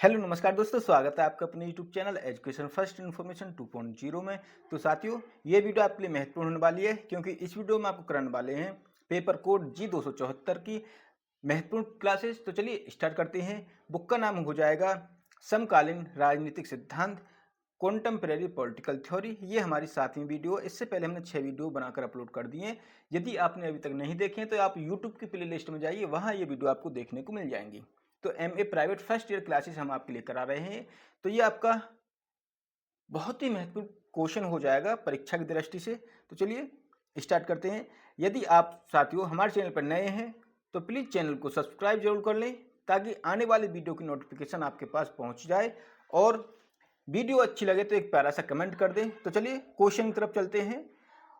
Hello नमस्कार दोस्तों, स्वागत है आपका अपने YouTube channel education first information 2.0 में। तो साथियों, ये वीडियो आपके लिए महत्वपूर्ण होने वाली है क्योंकि इस वीडियो में आपको कराने वाले हैं पेपर कोड G274 की महत्वपूर्ण क्लासेस। तो चलिए स्टार्ट करते हैं। बुक का नाम हो जाएगा समकालीन राजनीतिक सिद्धांत, कॉन्टेम्परेरी पॉलिटिकल थ्योरी। ये हमारी 7वीं वीडियो। इससे पहले हमने 6 वीडियो बनाकर अपलोड कर दिए हैं। यदि आपने अभी तक नहीं देखे हैं तो आप यूट्यूब की प्ले लिस्ट में जाइए, वहाँ ये वीडियो आपको देखने को मिल जाएंगी। तो MA private first year classes हम आपके लिए करा रहे हैं। तो ये आपका बहुत ही महत्वपूर्ण क्वेश्चन हो जाएगा परीक्षा की दृष्टि से। तो चलिए स्टार्ट करते हैं। यदि आप साथियों हमारे चैनल पर नए हैं तो प्लीज़ चैनल को सब्सक्राइब जरूर कर लें ताकि आने वाली वीडियो की नोटिफिकेशन आपके पास पहुंच जाए, और वीडियो अच्छी लगे तो एक प्यारा सा कमेंट कर दें। तो चलिए क्वेश्चन की तरफ चलते हैं।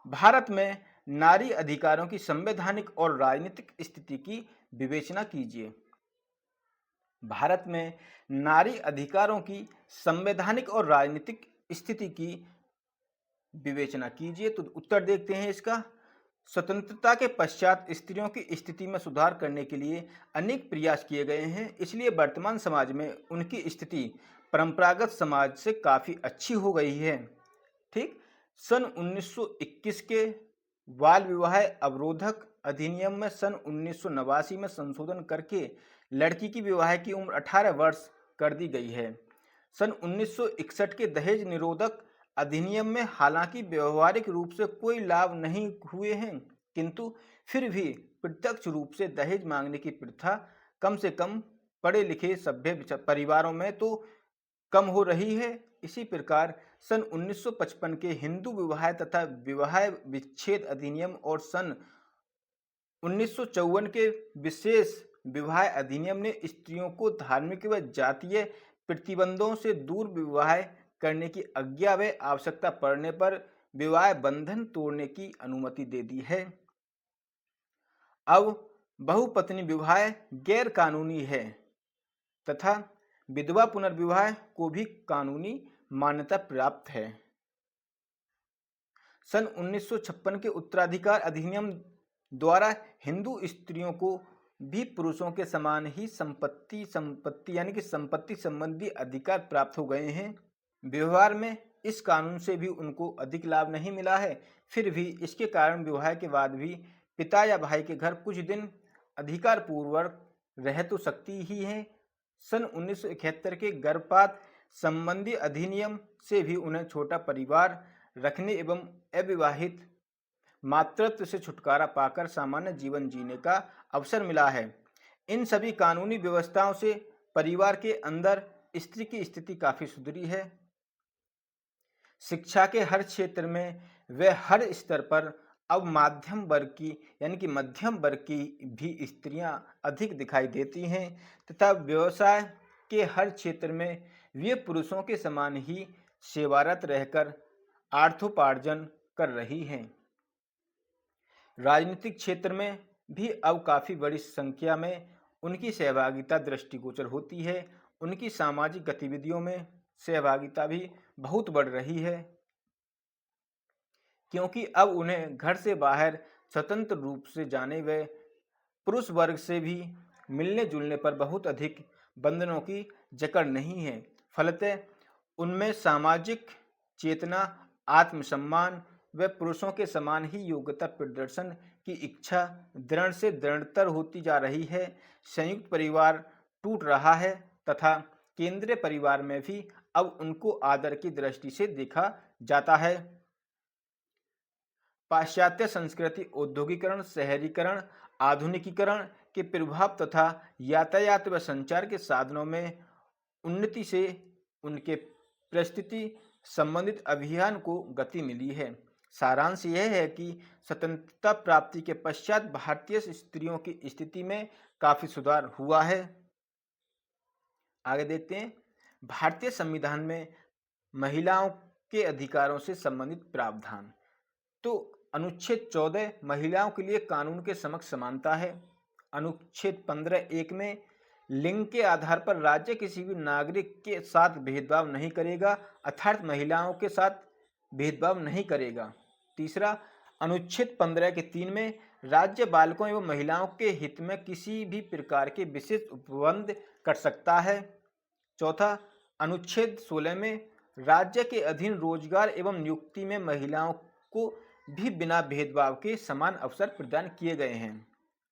भारत में नारी अधिकारों की संवैधानिक और राजनीतिक स्थिति की विवेचना कीजिए। भारत में नारी अधिकारों की संवैधानिक और राजनीतिक स्थिति की विवेचना कीजिए। तो उत्तर देखते हैं इसका। स्वतंत्रता के पश्चात स्त्रियों की स्थिति में सुधार करने के लिए अनेक प्रयास किए गए हैं, इसलिए वर्तमान समाज में उनकी स्थिति परंपरागत समाज से काफ़ी अच्छी हो गई है। ठीक। सन 1921 के बाल विवाह अवरोधक अधिनियम में सन 1989 में संशोधन करके लड़की की विवाह की उम्र 18 वर्ष कर दी गई है। सन 1961 के दहेज निरोधक अधिनियम में हालांकि व्यवहारिक रूप से कोई लाभ नहीं हुए हैं, किंतु फिर भी प्रत्यक्ष रूप से दहेज मांगने की प्रथा कम से कम पढ़े लिखे सभ्य परिवारों में तो कम हो रही है। इसी प्रकार सन 1955 के हिंदू विवाह तथा विवाह विच्छेद अधिनियम और सन 1954 के विशेष विवाह अधिनियम ने स्त्रियों को धार्मिक व जातीय प्रतिबंधों से दूर विवाह करने की आज्ञा व आवश्यकता पड़ने पर विवाह बंधन तोड़ने की अनुमति दे दी है। अब बहुपत्नी विवाह गैर कानूनी है तथा विधवा पुनर्विवाह को भी कानूनी मान्यता प्राप्त है। सन 1956 के उत्तराधिकार अधिनियम द्वारा हिंदू स्त्रियों को भी पुरुषों के समान ही संपत्ति यानी कि संपत्ति संबंधी अधिकार प्राप्त हो गए हैं। व्यवहार में इस कानून से भी उनको अधिक लाभ नहीं मिला है, फिर भी इसके कारण विवाह के बाद भी पिता या भाई के घर कुछ दिन अधिकार पूर्वक रह तो सकती ही हैं। सन 1971 के गर्भपात संबंधी अधिनियम से भी उन्हें छोटा परिवार रखने एवं अविवाहित मातृत्व से छुटकारा पाकर सामान्य जीवन जीने का अवसर मिला है। इन सभी कानूनी व्यवस्थाओं से परिवार के अंदर स्त्री की स्थिति काफी सुधरी है। शिक्षा के हर क्षेत्र में व हर स्तर पर अब मध्यम वर्ग की यानी कि मध्यम वर्ग की भी स्त्रियां अधिक दिखाई देती हैं तथा व्यवसाय के हर क्षेत्र में वे पुरुषों के समान ही सेवारत रहकर अर्थोपार्जन कर रही हैं। राजनीतिक क्षेत्र में भी अब काफ़ी बड़ी संख्या में उनकी सहभागिता दृष्टिगोचर होती है। उनकी सामाजिक गतिविधियों में सहभागिता भी बहुत बढ़ रही है, क्योंकि अब उन्हें घर से बाहर स्वतंत्र रूप से जाने व पुरुष वर्ग से भी मिलने जुलने पर बहुत अधिक बंधनों की जकड़ नहीं है। फलतः उनमें सामाजिक चेतना, आत्मसम्मान व पुरुषों के समान ही योग्यता प्रदर्शन की इच्छा दृढ़ से दृढ़तर होती जा रही है। संयुक्त परिवार टूट रहा है तथा केंद्रीय परिवार में भी अब उनको आदर की दृष्टि से देखा जाता है। पाश्चात्य संस्कृति औद्योगिकरण, शहरीकरण, आधुनिकीकरण के प्रभाव तथा यातायात व संचार के साधनों में उन्नति से उनके परिस्थिति संबंधित अभियान को गति मिली है। सारांश यह है कि स्वतंत्रता प्राप्ति के पश्चात भारतीय स्त्रियों की स्थिति में काफी सुधार हुआ है। आगे देखते हैं। भारतीय संविधान में महिलाओं के अधिकारों से संबंधित प्रावधान। तो अनुच्छेद 14 महिलाओं के लिए कानून के समक्ष समानता है। अनुच्छेद 15(1) में लिंग के आधार पर राज्य किसी भी नागरिक के साथ भेदभाव नहीं करेगा, अर्थात महिलाओं के साथ भेदभाव नहीं करेगा। तीसरा, अनुच्छेद 15 के 3 में राज्य बालकों एवं महिलाओं के हित में किसी भी प्रकार के विशेष उपबंध कर सकता है। चौथा, अनुच्छेद 16 में राज्य के अधीन रोजगार एवं नियुक्ति में महिलाओं को भी बिना भेदभाव के समान अवसर प्रदान किए गए हैं।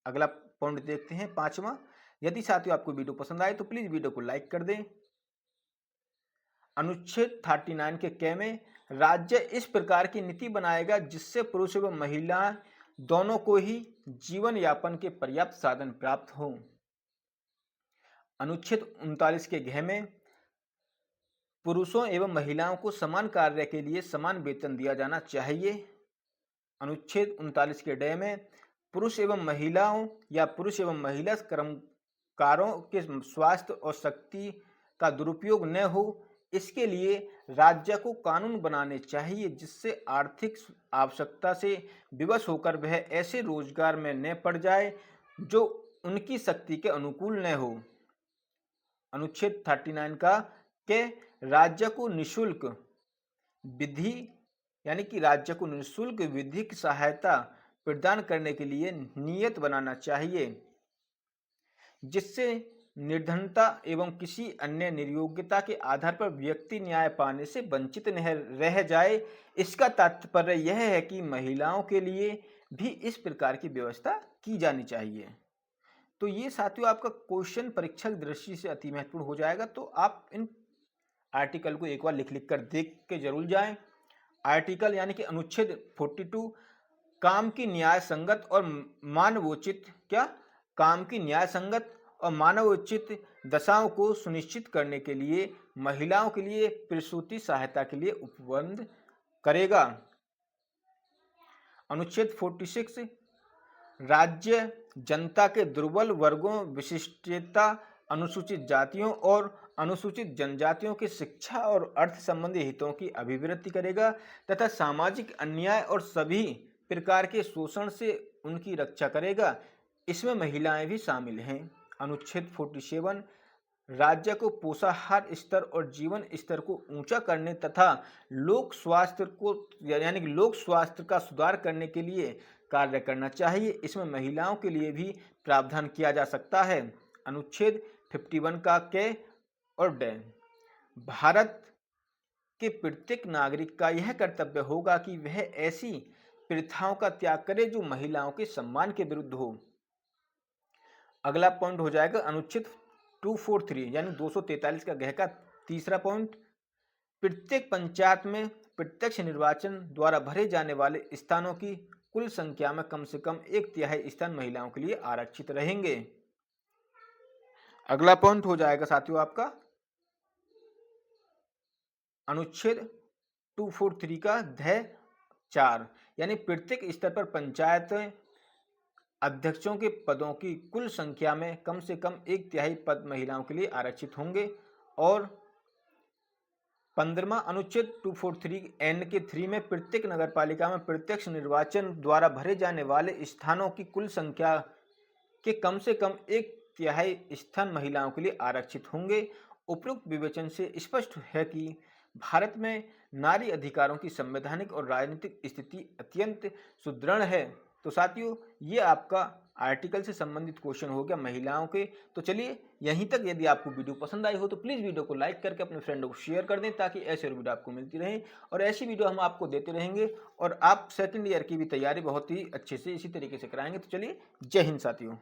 अगला पॉइंट देखते हैं, पांचवा। यदि साथियों आपको वीडियो पसंद आए तो प्लीज वीडियो को लाइक कर दें। अनुच्छेद 39 के क में राज्य इस प्रकार की नीति बनाएगा जिससे पुरुष एवं महिला दोनों को ही जीवन यापन के पर्याप्त साधन प्राप्त हों। अनुच्छेद 39 के घ में पुरुषों एवं महिलाओं को समान कार्य के लिए समान वेतन दिया जाना चाहिए। अनुच्छेद 39 के ड में पुरुष एवं महिलाओं या पुरुष एवं महिला कर्मकारों के स्वास्थ्य और शक्ति का दुरुपयोग न हो, इसके लिए राज्य को कानून बनाने चाहिए जिससे आर्थिक आवश्यकता से विवश होकर वह ऐसे रोजगार में न पड़ जाए जो उनकी शक्ति के अनुकूल न हो। अनुच्छेद 39 का के राज्य को निःशुल्क विधि यानी कि राज्य को निःशुल्क विधिक सहायता प्रदान करने के लिए नियत बनाना चाहिए जिससे निर्धनता एवं किसी अन्य निर्योग्यता के आधार पर व्यक्ति न्याय पाने से वंचित न रह जाए। इसका तात्पर्य यह है कि महिलाओं के लिए भी इस प्रकार की व्यवस्था की जानी चाहिए। तो ये साथियों आपका क्वेश्चन परीक्षा की दृष्टि से अति महत्वपूर्ण हो जाएगा, तो आप इन आर्टिकल को एक बार लिख कर देख के जरूर जाएं। आर्टिकल यानी कि अनुच्छेद 42 काम की न्याय संगत और मानवोचित दशाओं को सुनिश्चित करने के लिए महिलाओं के लिए प्रसूति सहायता के लिए उपबंध करेगा। अनुच्छेद 46 राज्य जनता के दुर्बल वर्गों, विशिष्टता, अनुसूचित जातियों और अनुसूचित जनजातियों की शिक्षा और अर्थ संबंधी हितों की अभिवृद्धि करेगा तथा सामाजिक अन्याय और सभी प्रकार के शोषण से उनकी रक्षा करेगा। इसमें महिलाएं भी शामिल हैं। अनुच्छेद 47 राज्य को पोषाहार स्तर और जीवन स्तर को ऊंचा करने तथा लोक स्वास्थ्य का सुधार करने के लिए कार्य करना चाहिए। इसमें महिलाओं के लिए भी प्रावधान किया जा सकता है। अनुच्छेद 51 का क और ड भारत के प्रत्येक नागरिक का यह कर्तव्य होगा कि वह ऐसी प्रथाओं का त्याग करे जो महिलाओं के सम्मान के विरुद्ध हो। अगला पॉइंट हो जाएगा अनुच्छेद 243 यानी 243 का घ का तीसरा पॉइंट, प्रत्येक पंचायत में प्रत्यक्ष निर्वाचन द्वारा भरे जाने वाले स्थानों की कुल संख्या में कम से कम 1/3 स्थान महिलाओं के लिए आरक्षित रहेंगे। अगला पॉइंट हो जाएगा साथियों आपका अनुच्छेद 243 का ध 4 यानी प्रत्येक स्तर पर पंचायत अध्यक्षों के पदों की कुल संख्या में कम से कम 1/3 पद महिलाओं के लिए आरक्षित होंगे। और 15वां अनुच्छेद 243 के 3 में प्रत्येक नगरपालिका में प्रत्यक्ष निर्वाचन द्वारा भरे जाने वाले स्थानों की कुल संख्या के कम से कम 1/3 स्थान महिलाओं के लिए आरक्षित होंगे। उपरोक्त विवेचन से स्पष्ट है कि भारत में नारी अधिकारों की संवैधानिक और राजनीतिक स्थिति अत्यंत सुदृढ़ है। तो साथियों ये आपका आर्टिकल से संबंधित क्वेश्चन हो गया महिलाओं के। तो चलिए यहीं तक। यदि आपको वीडियो पसंद आई हो तो प्लीज़ वीडियो को लाइक करके अपने फ्रेंडों को शेयर कर दें ताकि ऐसे वीडियो आपको मिलती रहें और ऐसी वीडियो हम आपको देते रहेंगे और आप सेकंड ईयर की भी तैयारी बहुत ही अच्छे से इसी तरीके से कराएंगे। तो चलिए जय हिंद साथियों।